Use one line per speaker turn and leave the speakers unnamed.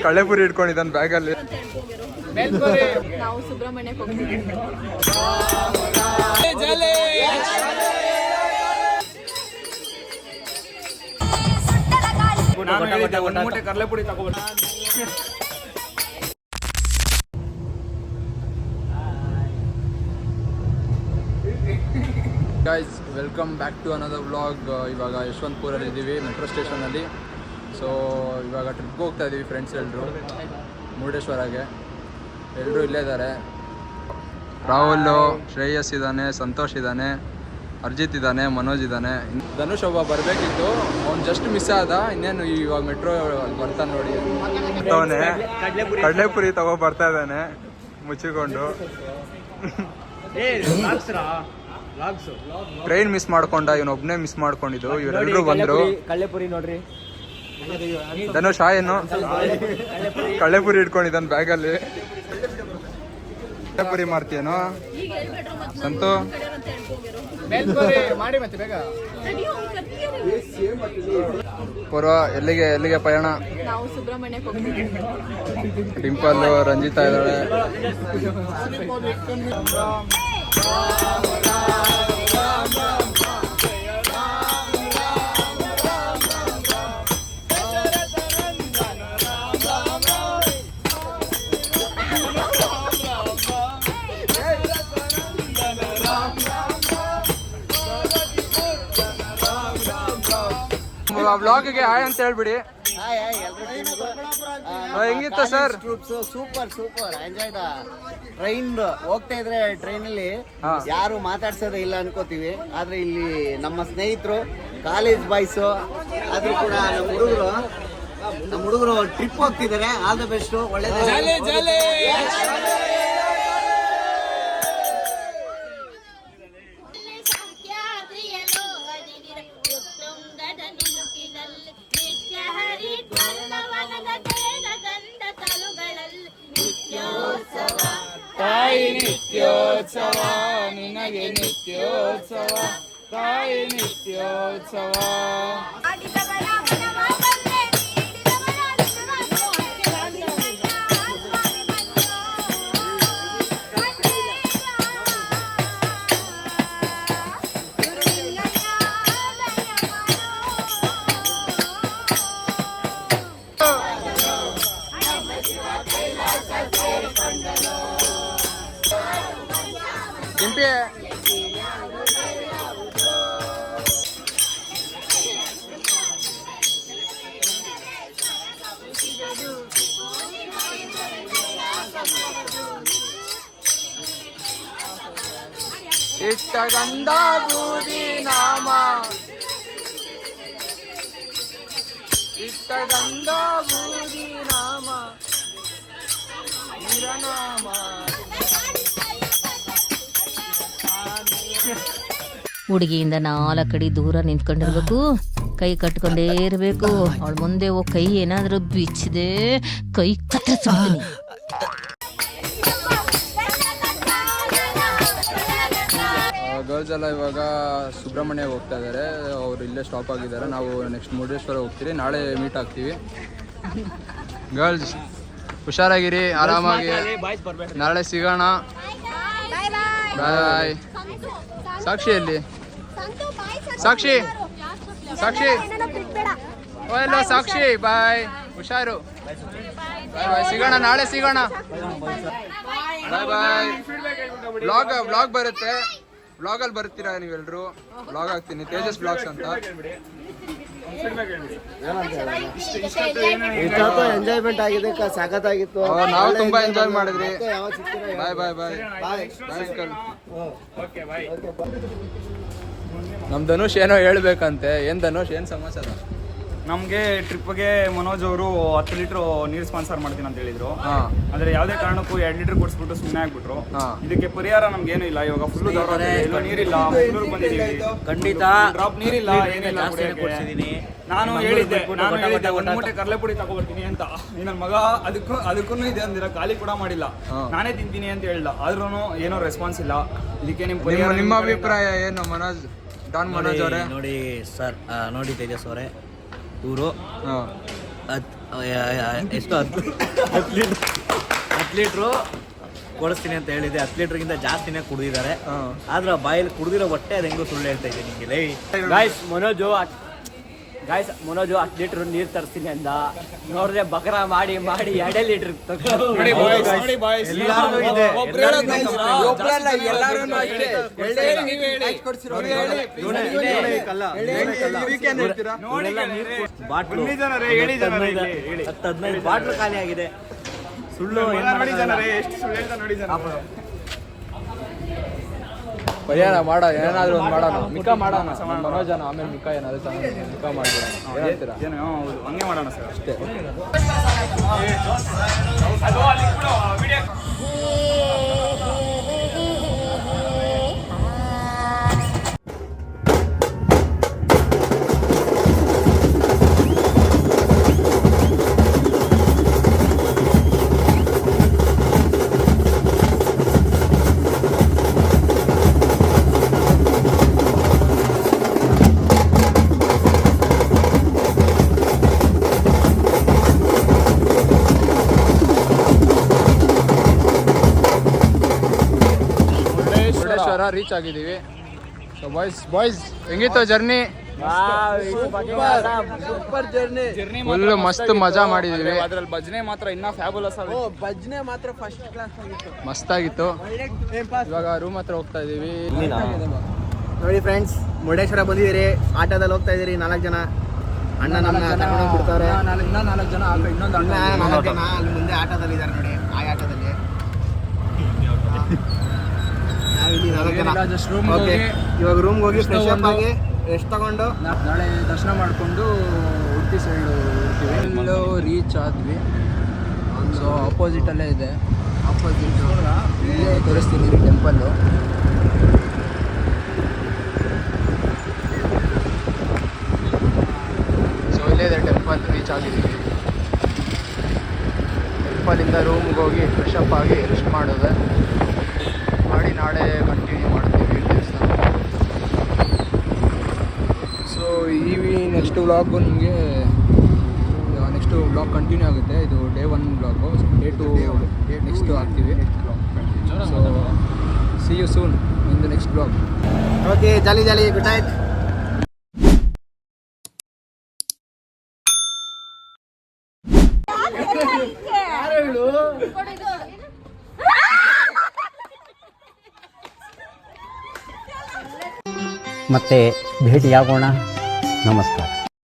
ಕಳ್ಳೆಪುರಿ ಇಟ್ಕೊಂಡಿದ್ದಾನೆ ಬ್ಯಾಗಲ್ಲಿ.
ನಾವು ಸುಬ್ರಹ್ಮಣ್ಯಕ್ಕೆ ಹೋಗ್ತೀವಿ.
ಕರ್ಲೆಪುಡಿ ತಗೋಬರ್ತೀನಿ.
Guys welcome back to another vlog. ಇವಾಗ ಯಶವಂತಪುರಲ್ಲಿ ಇದ್ದೀವಿ, ಮೆಟ್ರೋ ಸ್ಟೇಷನಲ್ಲಿ. ಸೊ ಇವಾಗ ಟ್ರಿಪ್ಗೆ ಹೋಗ್ತಾ ಇದ್ದೀವಿ ಫ್ರೆಂಡ್ಸ್ ಎಲ್ಲರೂ ಮುರುಡೇಶ್ವರಗೆ. ಎಲ್ಲರೂ ಇಲ್ಲೇ ಇದ್ದಾರೆ. ರಾಹುಲ್, ಶ್ರೇಯಸ್ ಇದ್ದಾನೆ, ಸಂತೋಷ್ ಇದ್ದಾನೆ, ಅರ್ಜಿತ್ ಇದ್ದಾನೆ, ಮನೋಜ್ ಇದ್ದಾನೆ. ಧನುಷ್ ಒಬ್ಬ ಬರಬೇಕಿತ್ತು, ಅವ್ನು ಜಸ್ಟ್ ಮಿಸ್ ಆದ. ಇನ್ನೇನು ಇವಾಗ ಮೆಟ್ರೋ ಬರ್ತಾನೆ ನೋಡಿ. ಅವನೇ ಕಡಲೆಪುರಿ ತಗೋ ಬರ್ತಾ ಇದ್ದಾನೆ ಮುಚ್ಚಿಕೊಂಡು. ಟ್ರೈನ್ ಮಿಸ್ ಮಾಡ್ಕೊಂಡ, ಇವನೊಬ್ಬನೇ ಮಿಸ್ ಮಾಡ್ಕೊಂಡಿದ್ದು. ಇವರೆಲ್ಲರೂ ಬಂದರು.
ಕಳ್ಳೆಪುರಿ ನೋಡ್ರಿ.
ಧನುಷ್ ಏನು ಕಳ್ಳೆಪುರಿ ಇಟ್ಕೊಂಡಿದ್ದಾನೆ ಬ್ಯಾಗಲ್ಲಿ. ಕಳ್ಳೆಪುರಿ ಮಾಡ್ತೀಯೇನೋ ಸಂತು? ಪೂರ್ವ ಎಲ್ಲಿಗೆ ಪಯಣ?
ನಾವು ಸುಬ್ರಹ್ಮಣ್ಯಕ್ಕೆ ಹೋಗ್ತೀವಿ.
ಡಿಂಪಲ್, ರಂಜಿತಾ ಇದ್ದಾಳೆ. ವ್ಲಾಗ್ಗೆ ಹಾಯ್ ಅಂತ ಹೇಳ್ಬಿಡಿ. ಹೆಂಗಿತ್ತು sir?
Super enjoy the train. ಹೋಗ್ತಾ ಇದ್ರೆ ಟ್ರೈನ್ ಅಲ್ಲಿ ಯಾರು ಮಾತಾಡ್ಸೋದೇ ಇಲ್ಲ ಅನ್ಕೋತೀವಿ, ಆದ್ರೆ ಇಲ್ಲಿ ನಮ್ಮ ಸ್ನೇಹಿತರು ಕಾಲೇಜ್ ಬಾಯ್ಸ್ ಆದ್ರೂ ಕೂಡ ನಮ್ಮ ಹುಡುಗರು ಟ್ರಿಪ್ ಹೋಗ್ತಿದ್ದಾರೆ. All the best. ಒಳ್ಳೆ
ತಾಯಿ ನಿತ್ಯೋತ್ಸವ, ನಿನಗೆ ನಿತ್ಯೋತ್ಸವ, ತಾಯಿ ನಿತ್ಯೋತ್ಸವ. ಕೆಂಪಿ ಇಷ್ಟ ಗಂಧ ಬೂದಿ ನಾಮ, ಇಷ್ಟ ಗಂಧ ಬೂದಿ ನಾಮ, ನಿರನಾಮ.
ಹುಡುಗಿಯಿಂದ 4 ಅಡಿ ದೂರ ನಿಂತ್ಕೊಂಡಿರ್ಬೇಕು, ಕೈ ಕಟ್ಕೊಂಡೇ ಇರಬೇಕು. ಅವಳ ಮುಂದೆ ಹೋಗಿ ಕೈ ಏನಾದರೂ ಬಿಚ್ಚಿದೆ ಕೈ ಕತ್ತರಿಸ್ಬಿಡ್ತೀನಿ.
ಗರ್ಲ್ಸ್ ಎಲ್ಲ ಇವಾಗ ಸುಬ್ರಹ್ಮಣ್ಯ ಹೋಗ್ತಾ ಇದ್ದಾರೆ. ಅವರು ಇಲ್ಲೇ ಸ್ಟಾಪ್ ಆಗಿದ್ದಾರೆ. ನಾವು ನೆಕ್ಸ್ಟ್ ಮುರುಡೇಶ್ವರ ಹೋಗ್ತೀವಿ. ನಾಳೆ ಮೀಟ್ ಆಗ್ತೀವಿ. ಗರ್ಲ್ಸ್ ಹುಷಾರಾಗಿರಿ, ಆರಾಮಾಗಿ. ನಾಳೆ ಸಿಗೋಣ. ಬಾಯ್. ಸಾಕ್ಷಿಯಲ್ಲಿ ಸಾಕ್ಷಿ ಎಲ್ಲ ಸಾಕ್ಷಿ ಬಾಯ್. ಹುಷಾರು. ಬಾಯ್. ಸಿಗೋಣ, ನಾಳೆ ಸಿಗೋಣ. ಬಾಯ್. ವ್ಲಾಗ್ ಬರುತ್ತೆ. ವ್ಲಾಗಲ್ಲಿ ಬರ್ತೀರಾ ನೀವೆಲ್ಲರೂ? ವ್ಲಾಗ್ ಹಾಕ್ತೀನಿ, ತೇಜಸ್ ವ್ಲಾಗ್ಸ್ ಅಂತ.
ಎಂಜಾಯ್ಮೆಂಟ್ ಆಗಿದೆ, ಸಖತ್ತಾಗಿತ್ತು.
ನಾವು ತುಂಬಾ ಎಂಜಾಯ್ ಮಾಡಿದ್ರಿ. Bye uncle. ನಮ್ ಧನುಷ್ ಏನೋ ಹೇಳ್ಬೇಕಂತೆ. ಏನ್ ಧನುಷ್, ಏನ್ ಸಮಾಚಾರ?
ನಮಗೆ ಟ್ರಿಪ್ಗೆ ಮನೋಜ್ ಅವರು 10 ಲೀಟರ್ ನೀರು ಸ್ಪಾನ್ಸರ್ ಮಾಡ್ತೀನಿ ಅಂತ ಹೇಳಿದ್ರು. ಆದ್ರೆ ಯಾವುದೇ ಕಾರಣಕ್ಕೂ 2 ಲೀಟರ್ ಕೊಡಿಸ್ಬಿಟ್ಟು ಸುಮ್ಮನೆ ಆಗ್ಬಿಟ್ರು. ಇದಕ್ಕೆ ಪರಿಹಾರ ನಮ್ಗೇನು ಇಲ್ಲ. ಇವಾಗ ಫುಲ್ ನೀರಿಲ್ಲ, ಬಂದಿದ್ದೀವಿ. ಖಂಡಿತ ಡ್ರಾಪ್ ನೀರಿಲ್ಲ, ಏನಿಲ್ಲ. ನಾನು ಹೇಳಿದ್ದೆ 1 ಮೂಟೆ ಕರ್ಲೆಪುಡಿ ತಗೋಬರ್ತೀನಿ ಅಂತ. ನನ್ನ ಮಗ ಅದಕ್ಕೂ ಇದೆ ಅಂದಿರ ಖಾಲಿ ಕೂಡ ಮಾಡಿಲ್ಲ. ನಾನೇ ತಿಂತೀನಿ ಅಂತ ಹೇಳ್ದ, ಆದ್ರೂ ಏನೋ ರೆಸ್ಪಾನ್ಸ್ ಇಲ್ಲ. ಇದಕ್ಕೆ
ನಿಮ್ಮ ಅಭಿಪ್ರಾಯ ಏನು ಮನೋಜ್? ಡಾನ್ ಮನೋಜ್ ಅವರೇ
ನೋಡಿ ಸರ್, ನೋಡಿ ತೇಜಸ್ ಅವರೇ, ಇವರು
ಎಷ್ಟು 10 ಲೀಟ್ರು ಕೊಡಿಸ್ತೀನಿ ಅಂತ ಹೇಳಿದೆ. 10 ಲೀಟ್ರ್ಗಿಂತ ಜಾಸ್ತಿನೇ ಕುಡಿದಿದ್ದಾರೆ. ಆದ್ರೆ ಬಾಯಲ್ಲಿ ಕುಡಿದಿರೋ ಹೊಟ್ಟೆ ಅದು ಹೆಂಗೋ ಸುಳ್ಳು ಹೇಳ್ತಾ ಇದ್ದೀನಿ ನಿಮಗೆ.
ಗಾಯ್ಸ್ ಮನೋಜು 10 ಲೀಟರ್ ನೀರು ತರಿಸ್ತೀನಿ ಅಂದ. ನೋಡಿದ್ರೆ ಬಕರ ಮಾಡಿ 2 ಲೀಟರ್
ಬಾಟ್ಲು 10-15 ಬಾಟ್ಲು ಖಾಲಿ ಆಗಿದೆ. ಸುಳ್ಳು
ಪರಿಹಾರ ಮಾಡೋ ಏನಾದ್ರು ಒಂದು ಮಾಡೋಣ. ಮಿಕ್ಕ ಮಾಡೋಣ ಮನೋಜನ, ಆಮೇಲೆ ಮಿಕ್ಕ ಏನಾದ್ರು ಮಿಕ್ಕ ಮಾಡ್ಬಿಡೋಣ. ಏನ್ ಹೇಳ್ತೀರಾ?
ಹೌದು, ಹಂಗೆ ಮಾಡೋಣ ಸರ್.
ಅಷ್ಟೇ. ಮುರುಡೇಶ್ವರ ರೀಚ್ ಆಗಿದ್ದೀವಿ. ಸೊ ಬಾಯ್ಸ್ ಹೆಂಗಿತ್ತು ಜರ್ನಿ?
Super journey.
ಫುಲ್ ಮಸ್ತ್ ಮಜಾ ಮಾಡಿದೀವಿ.
ಅದ್ರಲ್ಲಿ ಭಜನೆ ಮಾತ್ರ ಇನ್ನ ಫ್ಯಾಬುಲಸ್ ಆಗಿದೆ.
ಭಜನೆ ಮಾತ್ರ ಫಸ್ಟ್ ಕ್ಲಾಸ್ ಆಗಿತ್ತು.
ಮಸ್ತಾಗಿತ್ತು. ಇವಾಗ ರೂಮ್ ಹತ್ರ ಹೋಗ್ತಾ ಇದೀವಿ.
ನೋಡಿ ಫ್ರೆಂಡ್ಸ್, ಮುರುಡೇಶ್ವರ ಬಂದಿದ್ದೀರಿ, ಆಟೋದಲ್ಲಿ ಹೋಗ್ತಾ ಇದೀರಿ. 4 ಜನ ಅಣ್ಣ ನಮ್ಮನ್ನ ಕರ್ಕೊಂಡು ಬಿಡ್ತಾರೆ.
ಇನ್ನ 4 ಜನ ಇನ್ನೊಂದು
4 ಜನ ಅಲ್ಲಿ ಮುಂದೆ ಆಟೋದಲ್ಲಿ ಇದ್ದಾರೆ ನೋಡಿ, ಆ ಆಟೋದಲ್ಲಿ ನಾವಿಲ್ಲಿ 4 ಜನ.
ಜಸ್ಟ್ ರೂಮ್
ಓಕೆ, ಇವಾಗ ರೂಮ್ಗೆ ಹೋಗಿ ಫ್ರೆಶ್ ಅಪ್ ಆಗಿ ರೆಸ್ಟ್ ತಗೊಂಡು
ನಾಳೆ ದರ್ಶನ ಮಾಡಿಕೊಂಡು ಉಡುಪಿ ಸೈಡ್ ಹೋಗ್ತೀವಿ. ಎಲ್ಲೋ ರೀಚ್ ಆದ್ವಿ. ಸೊ ಆಪೋಸಿಟಲ್ಲೇ ಇದೆ. ಆಪೋಸಿಟ್ ಇಲ್ಲೇ ತೋರಿಸ್ತೀನಿ ಟೆಂಪಲ್ಲು. ಸೊ ಇಲ್ಲೇ ಇದೆ ಟೆಂಪಲ್. ರೀಚ್ ಆಗಿದ್ದೀವಿ. ಟೆಂಪಲಿಂದ ರೂಮ್ಗೆ ಹೋಗಿ ಫ್ರೆಶ್ ಅಪ್ ಆಗಿ ರೆಸ್ಟ್ ಮಾಡೋದೆ ಮಾಡಿ ನಾಳೆ ಕಂಟಿನ್ಯೂ ಮಾಡ್ತೀವಿ ಕೆಲಸ. ಸೊ ಈ ನೆಕ್ಸ್ಟ್ ವ್ಲಾಗು ನಿಮಗೆ ನೆಕ್ಸ್ಟು ವ್ಲಾಗ್ ಕಂಟಿನ್ಯೂ ಆಗುತ್ತೆ. ಇದು ಡೇ 1 ವ್ಲಾಗು. ಡೇ 2 ನೆಕ್ಸ್ಟು ಹಾಕ್ತೀವಿ. So see you soon in the next vlog.
Okay, jolly good night.
ಮತ್ತೆ ಭೇಟಿಯಾಗೋಣ. ನಮಸ್ಕಾರ.